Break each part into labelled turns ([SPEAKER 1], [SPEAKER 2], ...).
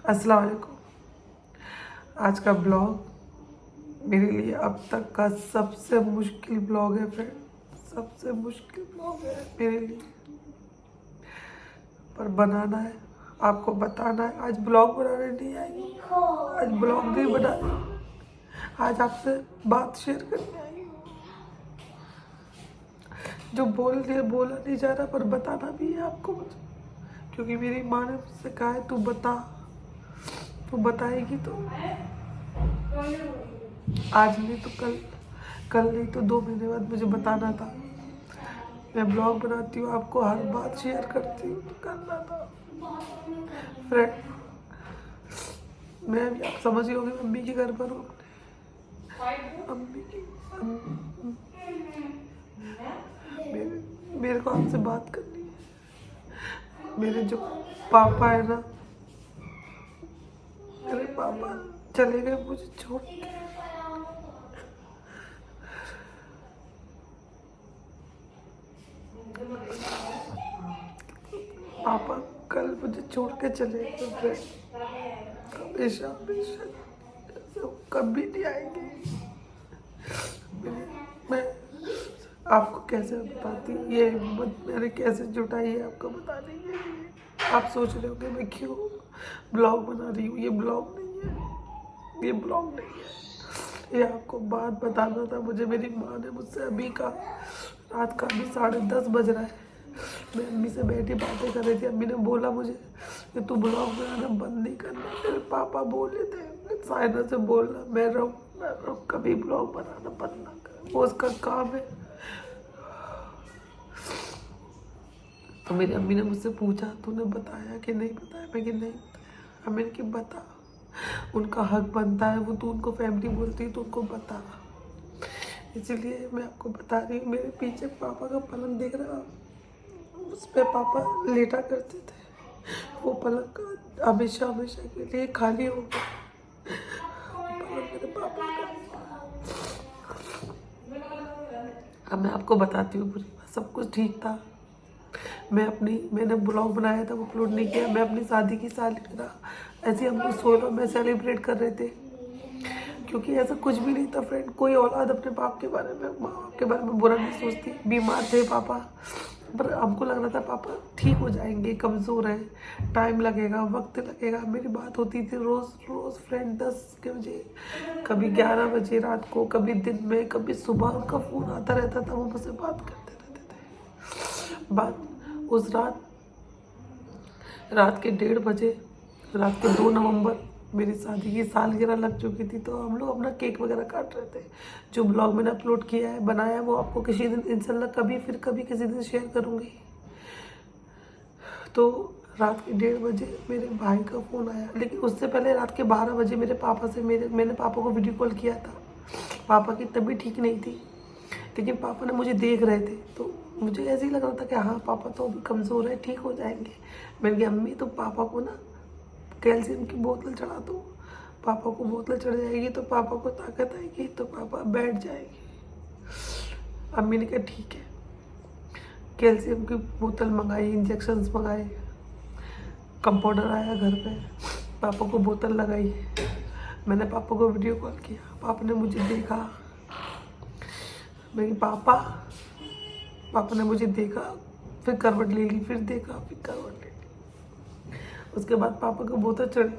[SPEAKER 1] अस्सलाम वालेकुम। आज का ब्लॉग मेरे लिए अब तक का सबसे मुश्किल ब्लॉग है फ्रेंड, सबसे मुश्किल ब्लॉग है मेरे लिए, पर बनाना है, आपको बताना है। आज ब्लॉग बनाने नहीं आई, आज ब्लॉग नहीं बना रही, आज आपसे बात शेयर करने आई हूँ। जो बोला नहीं जा रहा, पर बताना भी है आपको मुझे, क्योंकि मेरी माँ ने मुझसे कहा है तू बता, तू बताएगी तो आज नहीं तो कल, कल नहीं तो 2 महीने बाद मुझे बताना था। मैं ब्लॉग बनाती हूँ, आपको हर बात शेयर करती हूँ, तो करना था फ्रेंड। मैं भी, आप समझ ही होंगे, मम्मी के घर पर हूँ, मम्मी की मेरे को आपसे बात करनी है। मेरे जो पापा है ना, मेरे पापा चले गए मुझे छोड़ के। पापा कल मुझे छोड़ के चले गए फ्रेंड, हमेशा हमेशा कभी नहीं आएंगे। मैं आपको कैसे बताती, ये हिम्मत मैंने कैसे जुटाई है आपको बताने के लिए। आप सोच रहे होंगे मैं क्यों ब्लॉग बना रही हूँ, ये ब्लॉग नहीं है, ये ब्लॉग नहीं है, ये आपको बात बताना था मुझे। मेरी माँ ने मुझसे अभी का, रात का अभी 10:30 बज रहा है, मैं अम्मी से बैठी बातें कर रही थी। अम्मी ने बोला मुझे कि तू ब्लॉग बनाना बंद नहीं करना। मेरे पापा बोले थे साइना से बोलना मैं रहूँ, कभी ब्लॉग बनाना बंद ना कर, वो उसका काम है। तो मेरी अम्मी ने मुझसे पूछा तूने बताया कि नहीं बताया, मैं कि नहीं बताया। अम्मी ने कि बता, उनका हक बनता है, वो तू उनको फैमिली बोलती है तो उनको बता। इसीलिए मैं आपको बता रही हूँ। मेरे पीछे पापा का पलंग देख रहा, उस पर पापा लेटा करते थे, वो पलंग हमेशा हमेशा के लिए खाली हो गया। पलंग मेरे पापा का। अब मैं आपको बताती हूँ पूरी बात। सब कुछ ठीक था, मैंने ब्लॉग बनाया था, वो अपलोड नहीं किया। मैं अपनी शादी की सालगिरह ऐसे हम लोग 16 में सेलिब्रेट कर रहे थे, क्योंकि ऐसा कुछ भी नहीं था फ्रेंड। कोई औलाद अपने बाप के बारे में, माँ बाप के बारे में बुरा नहीं सोचती। बीमार थे पापा, पर हमको लग रहा था पापा ठीक हो जाएंगे, कमज़ोर है, टाइम लगेगा, वक्त लगेगा। मेरी बात होती थी रोज़ रोज़ फ्रेंड 10 के बजे, कभी 11 बजे रात को, कभी दिन में, कभी सुबह। उनका फ़ोन आता रहता था, वो मुझसे बात करते रहते थे। बात उस रात के 1:30 बजे, रात के 2 नवंबर मेरी शादी की सालगिरह लग चुकी थी। तो हम लोग अपना केक वगैरह काट रहे थे। जो ब्लॉग मैंने अपलोड किया है, बनाया है, वो आपको किसी दिन इंशाल्लाह कभी किसी दिन शेयर करूँगी। तो रात के 1:30 बजे मेरे भाई का फ़ोन आया, लेकिन उससे पहले रात के 12 बजे मेरे पापा से मैंने पापा को वीडियो कॉल किया था। पापा की तबीयत ठीक नहीं थी, लेकिन पापा ने मुझे देख रहे थे, तो मुझे ऐसे ही लग रहा था कि हाँ पापा तो अभी कमज़ोर है, ठीक हो जाएंगे। मैंने कहा अम्मी तो पापा को ना कैल्शियम की बोतल चढ़ा दो, पापा को बोतल चढ़ जाएगी तो पापा को ताकत आएगी, तो पापा बैठ जाएगी। अम्मी ने कहा ठीक है। कैल्शियम की बोतल मंगाई, इंजेक्शन्स मंगाए, कंपाउंडर आया घर पे, पापा को बोतल लगाई। मैंने पापा को वीडियो कॉल किया, पापा ने मुझे देखा। मेरी पापा ने मुझे देखा, फिर करवट ले ली, फिर देखा, फिर करवट ले ली। उसके बाद पापा को बोतल चढ़ी।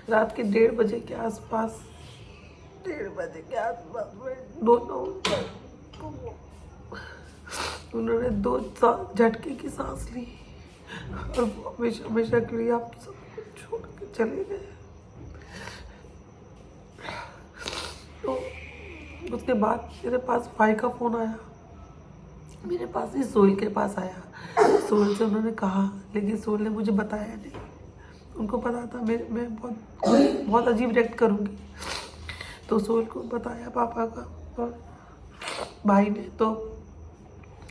[SPEAKER 1] रात के 1:30 बजे के आसपास, 1:30 बजे के आसपास में दोनों उन्होंने 2 झटके की सांस ली, और वो हमेशा हमेशा के लिए आप सब कुछ छोड़ के चले गए। तो उसके बाद मेरे पास भाई का फ़ोन आया, मेरे पास ही सोहेल के पास आया। सोहेल से उन्होंने कहा, लेकिन सोहेल ने मुझे बताया नहीं। उनको पता था मैं बहुत अजीब रिएक्ट करूँगी, तो सोहेल को बताया पापा का और भाई ने। तो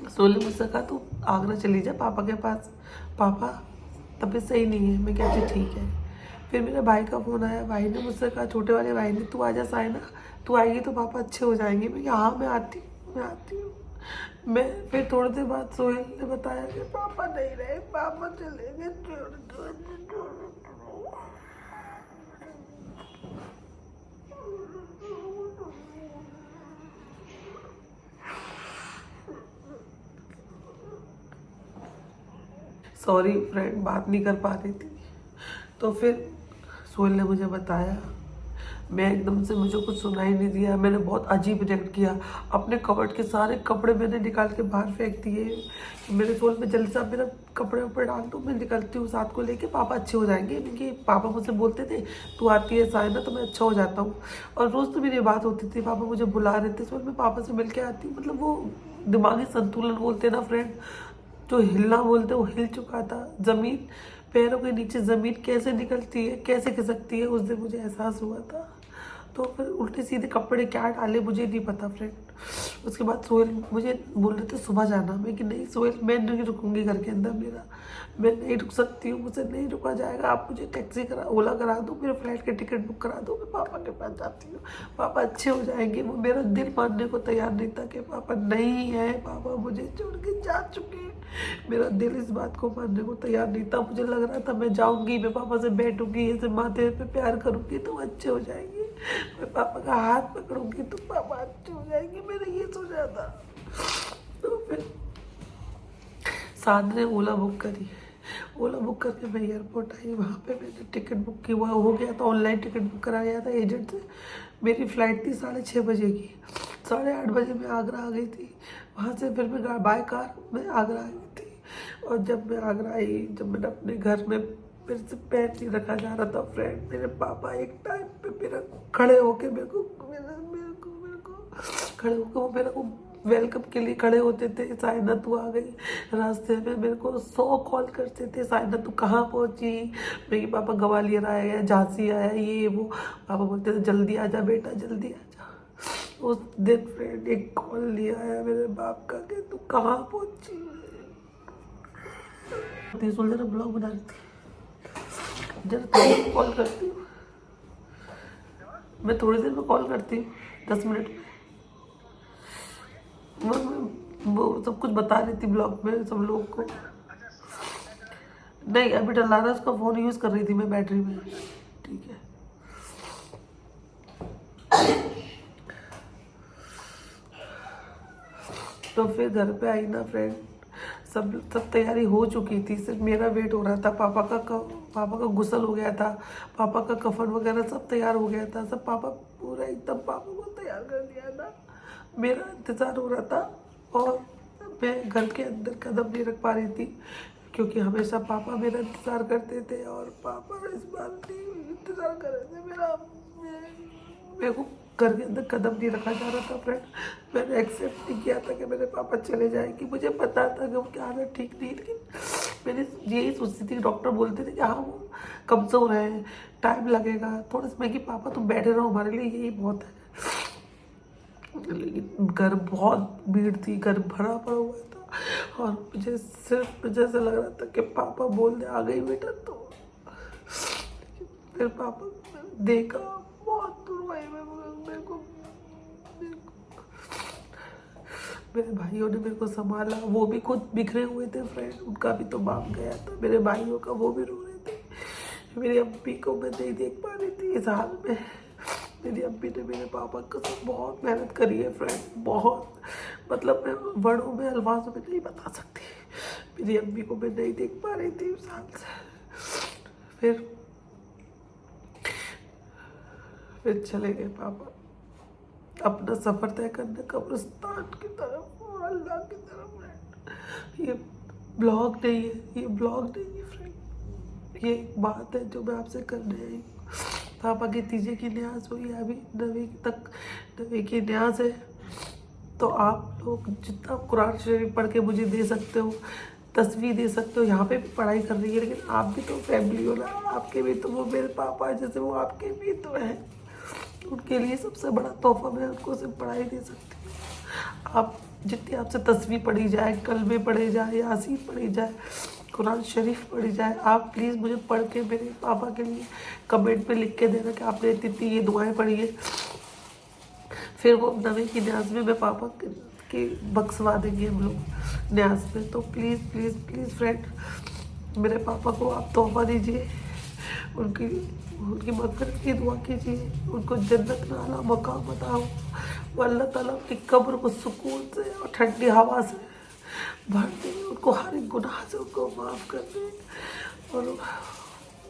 [SPEAKER 1] सोहेल ने मुझसे कहा तू आगरा चली जा पापा के पास, पापा तबीयत सही नहीं है। मैं कहती ठीक है। फिर मेरे भाई का फ़ोन आया, भाई ने मुझसे कहा, छोटे वाले भाई ने, तू आजा साइना, तू आएगी तो पापा अच्छे हो जाएंगे। मैं हाँ मैं आती हूँ। मैं फिर थोड़ी देर बाद सोहेल ने बताया कि पापा नहीं रहे, पापा चले गए, सॉरी फ्रेंड, बात नहीं कर पा रही थी। तो फिर सोहेल ने मुझे बताया, मैं एकदम से, मुझे कुछ सुनाई नहीं दिया, मैंने बहुत अजीब रिएक्ट किया। अपने कबर्ड के सारे कपड़े मैंने निकाल के बाहर फेंक दिए। मेरे सोल में जल्दी से आप मेरा कपड़े ऊपर डाल दो, मैं निकलती हूँ साथ को लेके, पापा अच्छे हो जाएंगे। क्योंकि पापा मुझसे बोलते थे तू आती है साइना तो मैं अच्छा हो जाता हूँ, और रोज़ तो मेरी बात होती थी, पापा मुझे बुला रहे थे, सोल मैं पापा से मिल के आती हूँ। मतलब वो दिमागी संतुलन बोलते ना फ्रेंड, जो हिलना बोलते वो हिल चुका था। ज़मीन, पैरों के नीचे ज़मीन कैसे निकलती है, कैसे खिसकती है, उस दिन मुझे एहसास हुआ था। तो फिर उल्टे सीधे कपड़े क्या डाले मुझे नहीं पता फ्रेंड। उसके बाद सोहेल मुझे बोल रहे थे सुबह जाना, मैं कि नहीं सोहेल, मैं नहीं रुकूंगी घर के अंदर, मैं नहीं रुक सकती हूँ, मुझसे नहीं रुका जाएगा, आप मुझे टैक्सी करा, ओला करा दो, मेरे फ्लाइट के टिकट बुक करा दो, मैं पापा के पास जाती हूँ, पापा अच्छे हो जाएंगे। वो मेरा दिल मानने को तैयार नहीं था कि पापा नहीं है, पापा मुझे छोड़ के जा चुके हैं। मेरा दिल इस बात को मानने को तैयार नहीं था। मुझे लग रहा था मैं जाऊँगी, मैं पापा से बैठूंगी, ऐसे माथे पे प्यार करूँगी तो अच्छे हो जाएंगे, मैं पापा का हाथ पकड़ूंगी तो पापा अच्छे हो जाएंगे, मैंने ये सोचा था। तो फिर साथ ने ओला बुक करी, ओला बुक करके मैं एयरपोर्ट आई। वहाँ पे मैंने टिकट बुक की, हुआ हो गया था, ऑनलाइन टिकट बुक कराया था एजेंट से। मेरी फ़्लाइट थी 6:30 बजे की, 8:30 बजे मैं आगरा आ गई थी। वहाँ से फिर मैं बाय कार मैं आगरा आ गई थी। और जब मैं आगरा आई, जब मैंने अपने घर में मेरे से पैर नहीं रखा जा रहा था फ्रेंड, मेरे पापा एक टाइम पे मेरा खड़े होके मेरे को खड़े होकर वो मेरे को वेलकम के लिए खड़े होते थे। साइना तू आ गई, रास्ते में मेरे को 100 कॉल करते थे, साइना तू कहाँ पहुँची, मेरे पापा ग्वालियर आया है, झांसी आया, ये वो। पापा बोलते थे जल्दी आ जा बेटा, जल्दी आ जा। उस दिन फ्रेंड एक कॉल नहीं आया मेरे बाप का कि तू कहाँ पहुँची। सुन जरा, ब्लॉग बना रही थी, जरा कॉल करती हूँ मैं, थोड़ी देर में कॉल करती हूँ, 10 मिनट में। वो सब कुछ बता रही थी ब्लॉग में सब लोग को। नहीं, अभी डलाना उसका फ़ोन यूज़ कर रही थी मैं बैटरी में, ठीक है। तो फिर घर पे आई ना फ्रेंड, सब तैयारी हो चुकी थी, सिर्फ मेरा वेट हो रहा था। पापा का गुस्ल हो गया था, पापा का कफन वगैरह सब तैयार हो गया था, सब पापा पूरा एकदम पापा को तैयार कर दिया था। मेरा इंतज़ार हो रहा था और मैं घर के अंदर कदम नहीं रख पा रही थी, क्योंकि हमेशा पापा मेरा इंतज़ार करते थे और पापा इस बार नहीं इंतज़ार कर रहे थे मेरा। मेरे को घर के अंदर कदम नहीं रखा जा रहा था फ्रेंड। मैंने एक्सेप्ट नहीं किया था कि मेरे पापा चले जाएंगे। मुझे पता था कि उनकी हालत ठीक नहीं, लेकिन मैंने यही सोचती थी, डॉक्टर बोलते थे कि हाँ वो कमज़ोर है, टाइम लगेगा थोड़ा सा, मैं कि पापा तुम बैठे रहो, हमारे लिए यही बहुत है। लेकिन घर बहुत भीड़ थी, घर भरा पड़ा हुआ था और मुझे सिर्फ जैसा लग रहा था कि पापा बोलने आ गई बेटा। तो फिर पापा देखा, बहुत रोए मेरे को मेरे भाइयों ने मेरे को संभाला, वो भी खुद बिखरे हुए थे फ्रेंड, उनका भी तो बाप गया था मेरे भाइयों का, वो भी रो रहे थे। मेरी अम्मी को मैं नहीं देख पा रही थी इस हाल में। मेरी अम्मी ने मेरे पापा को बहुत मेहनत करी है फ्रेंड, बहुत, मतलब मैं वर्डों में अल्फाजों में नहीं बता सकती। मेरी अम्मी को मैं नहीं देख पा रही थी उस हाल से। फिर चले गए पापा अपना सफ़र तय करने कब्रिस्तान की तरफ और अल्लाह की तरफ। ये ब्लॉग नहीं है, ये ब्लॉग नहीं है फ्रेंड, ये एक बात है जो मैं आपसे करने आई हूँ। पापा की तीजे की न्याज हुई है, अभी 9वीं की न्याज है। तो आप लोग जितना कुरान शरीफ पढ़ के मुझे दे सकते हो, तस्वीर दे सकते हो, यहाँ पे भी पढ़ाई कर रही है, लेकिन आप भी तो फैमिली हो ना, आपके भी तो वो मेरे पापा है, जैसे वो आपके भी तो है। उनके लिए सबसे बड़ा तोहफा मैं उनको सिर्फ पढ़ाई दे सकती हूँ। आप जितनी आपसे तस्वीर पढ़ी जाए, कलमे पढ़े जाए, यासीन पढ़ी जाए, कुरान शरीफ पढ़ी जाए, आप प्लीज़ मुझे पढ़ के मेरे पापा के लिए कमेंट पे लिख के देना कि आपने इतनी ये दुआएं पढ़ी है। फिर वो 9वीं की न्याज में मैं पापा की बख्शवा देंगे हम लोग न्याज में। तो प्लीज़ प्लीज़ प्लीज़ फ्रेंड, मेरे पापा को आप तोहफा दीजिए, उनकी मग़फ़िरत की दुआ कीजिए, उनको जन्नत में आला मकाम अता हो, वो अल्लाह ताला की कब्र को सुकून से और ठंडी हवा से भर दे, उनको हर एक गुनाह से उनको माफ़ कर दे और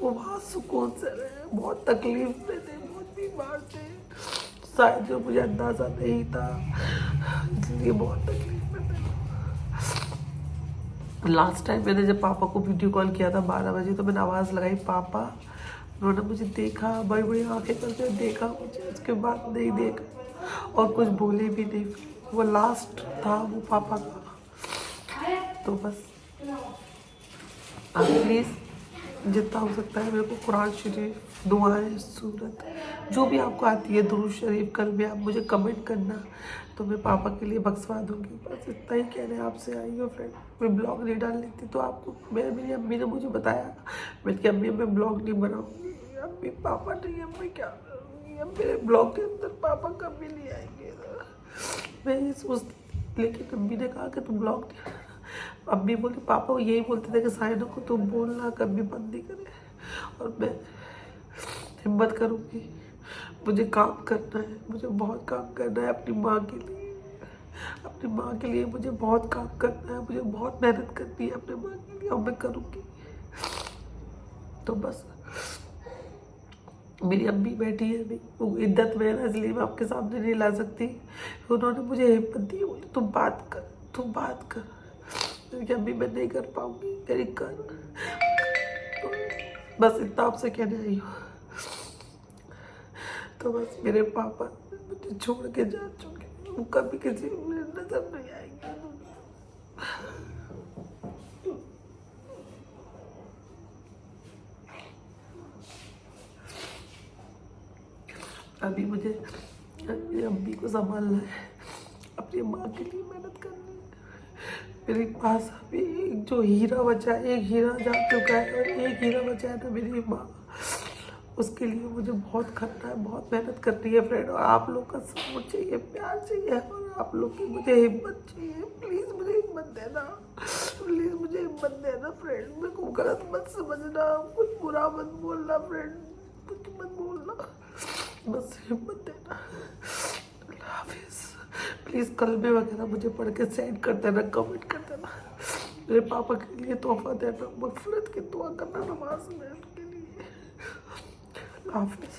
[SPEAKER 1] वो वहाँ सुकून से रहे। बहुत तकलीफ में थे, बहुत बीमार थे, शायद जो मुझे अंदाज़ा नहीं था, इसलिए बहुत तकलीफ में थे। लास्ट टाइम मैंने जब पापा को वीडियो कॉल किया था 12 बजे, तो मैंने आवाज़ लगाई पापा, उन्होंने मुझे देखा, बड़ी बड़ी आंखें करके देखा मुझे, उसके बाद नहीं देखा और कुछ बोले भी नहीं। वो लास्ट था वो पापा का। तो बस आप प्लीज़ जितना हो सकता है मेरे को कुरान शरीफ, दुआएं, सूरत जो भी आपको आती है, दुरूद शरीफ, कल भी आप मुझे कमेंट करना, तो मैं पापा के लिए बख्शवा दूंगी। बस इतना ही कहने आपसे आई हो फ्रेंड। मैं ब्लॉग नहीं डाल लेती तो आपको मेरी अम्मी ने मुझे बताया, मेरी अम्मी मैं ब्लॉग नहीं बनाऊँगी। अम्मी पापा नहीं, अम्मी क्या करूँगी, अब मेरे ब्लॉग के अंदर पापा कभी नहीं आएंगे। मैं ये सोचती, लेकिन अम्मी ने कहा कि तुम ब्लॉग नहीं। अम्मी बोली, पापा वो यही बोलते थे कि साइनों को तुम बोलना कभी बंद नहीं करे, और मैं हिम्मत करूँगी। मुझे काम करना है, मुझे बहुत काम करना है अपनी माँ के लिए। अपनी माँ के लिए मुझे बहुत काम करना है, मुझे बहुत मेहनत करनी है अपनी माँ के लिए, और मैं करूँगी। तो बस मेरी अम्मी बैठी है, वो इद्दत में है ना, इसलिए मैं आपके सामने नहीं ला सकती। उन्होंने मुझे हिम्मत दी, बोली तुम बात कर, तुम बात कर। मेरी अम्मी मैं नहीं कर पाऊँगी, तेरी कर। तो बस इतना आपसे कहने आई हूँ। तो बस मेरे पापा मुझे छोड़ के जा चुके, वो कभी किसी में नजर नहीं आएंगे। अभी मुझे अपनी अम्मी को संभालना है, अपनी माँ के लिए मेहनत करनी है। मेरे पास अभी एक जो हीरा बचा है, एक हीरा जा चुका है और एक हीरा बचा है ना मेरी माँ, उसके लिए मुझे बहुत करना है, बहुत मेहनत करनी है फ्रेंड। और आप लोग का सपोर्ट चाहिए, प्यार चाहिए, और आप लोग की मुझे हिम्मत चाहिए। प्लीज़ मुझे हिम्मत देना, प्लीज़ मुझे हिम्मत देना फ्रेंड। मेरे को गलत मत समझना, कुछ बुरा मत बोलना फ्रेंड, कुछ मत बोलना, बस हिम्मत देना। अल्लाह हाफिज़। प्लीज़ कलमे वगैरह मुझे पढ़ के सेंड कर देना, कमेंट कर देना। मेरे पापा के लिए तोहफा देना, मगफिरत की दुआ करना नमाज में उनके लिए। हाफिज़।